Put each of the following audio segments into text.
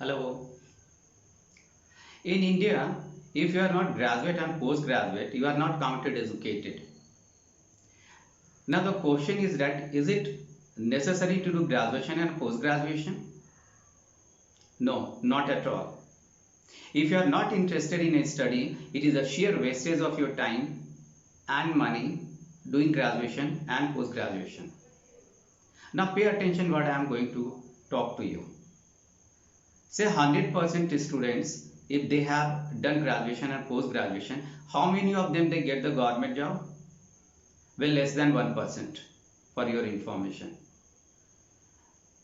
Hello. In India, if you are not graduate and postgraduate, you are not counted educated. Now the question is that is it necessary to do graduation and post-graduation? No, not at all. If you are not interested in a study, it is a sheer wastage of your time and money doing graduation and post-graduation. Now pay attention what I am going to talk to you. Say 100% students, if they have done graduation and post graduation, how many of them they get the government job? Well, less than 1%, for your information.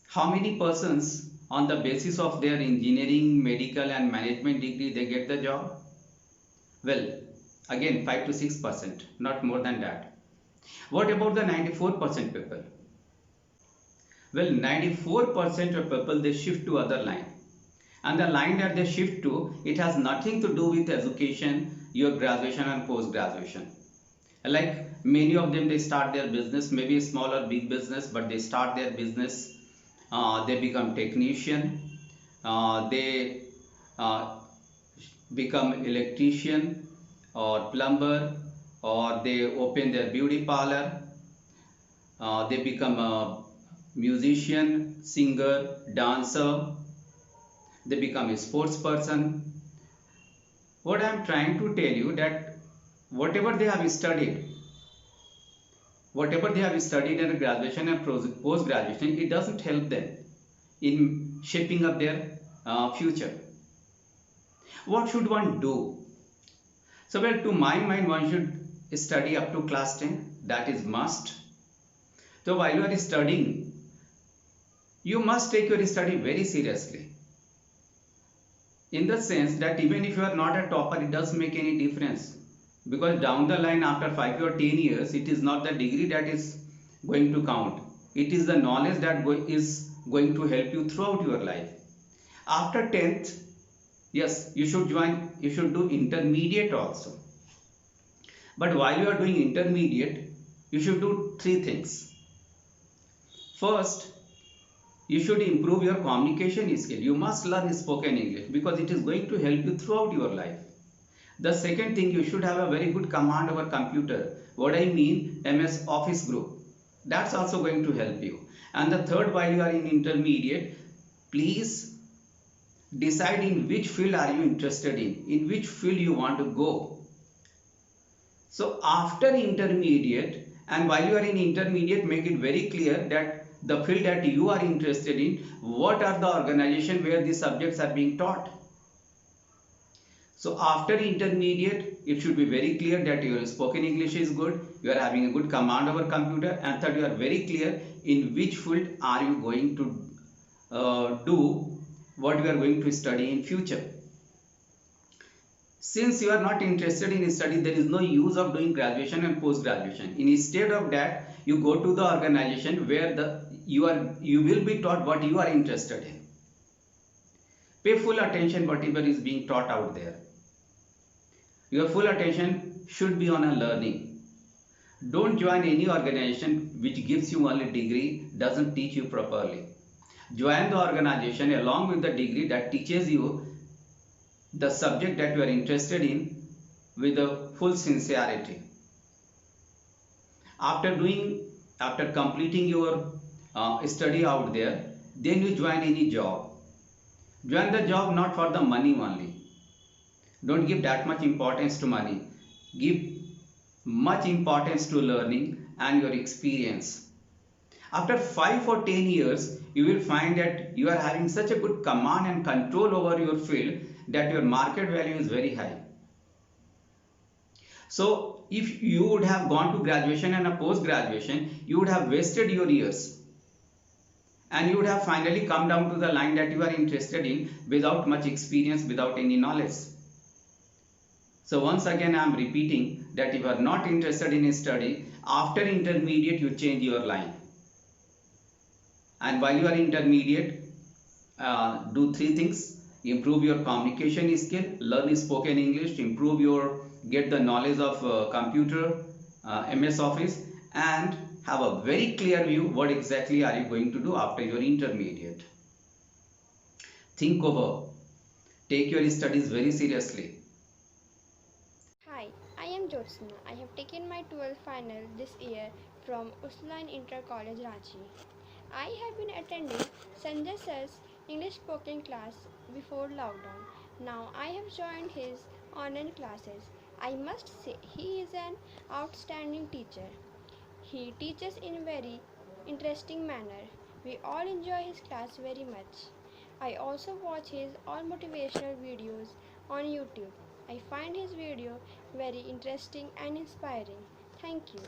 How many persons on the basis of their engineering, medical and management degree they get the job? Well, again 5 to 6%, not more than that. What about the 94% people? Well, 94% of people they shift to other line, and the line that they shift to, it has nothing to do with education, your graduation and post graduation. Like many of them they start their business, maybe small or big business, but they start their business, they become technician, they uh, become electrician or plumber, or they open their beauty parlor, they become a musician, singer, dancer, they become a sports person. What I am trying to tell you that whatever they have studied, whatever they have studied in graduation and post graduation, it doesn't help them in shaping up their future. What should one do? So well, to my mind, one should study up to class 10. That is must. So while you are studying, you must take your study very seriously, in the sense that even if you are not a topper, it doesn't make any difference, because down the line after 5 or 10 years, it is not the degree that is going to count, it is the knowledge that is going to help you throughout your life. After 10th, yes, you should do intermediate also, but while you are doing intermediate, you should do three things. First, you should improve your communication skill. You must learn spoken English because it is going to help you throughout your life. The second thing, you should have a very good command over computer. What I mean, MS Office group. That's also going to help you. And the third, while you are in intermediate, please decide in which field are you interested in which field you want to go. So after intermediate, and while you are in intermediate, make it very clear that the field that you are interested in, what are the organization where these subjects are being taught. So after intermediate, it should be very clear that your spoken English is good, you are having a good command over computer, and third, you are very clear in which field are you going to do what you are going to study in future. Since you are not interested in study, there is no use of doing graduation and post graduation. Instead of that, you go to the organization where you will be taught what you are interested in. Pay full attention whatever is being taught out there. Your full attention should be on a learning. Don't join any organization which gives you only degree, doesn't teach you properly. Join the organization along with the degree that teaches you the subject that you are interested in with a full sincerity. After completing your study out there, then you join any job. Join the job not for the money only. Don't give that much importance to money. Give much importance to learning and your experience. After 5 or 10 years, you will find that you are having such a good command and control over your field that your market value is very high. So if you would have gone to graduation and a post graduation, you would have wasted your years, and you would have finally come down to the line that you are interested in without much experience, without any knowledge. So once again I am repeating that if you are not interested in study, after intermediate you change your line. And while you are intermediate, do three things: improve your communication skill, learn spoken English, get the knowledge of computer, MS Office, and have a very clear view what exactly are you going to do after your intermediate. Think over. Take your studies very seriously. Hi, I am Jyotsna. I have taken my 12th final this year from Uslan Inter College Ranchi. I have been attending Sanjay Sir's English spoken class before lockdown. Now I have joined his online classes. I must say he is an outstanding teacher. He teaches in very interesting manner. We all enjoy his class very much. I also watch his all motivational videos on YouTube. I find his video very interesting and inspiring. Thank you.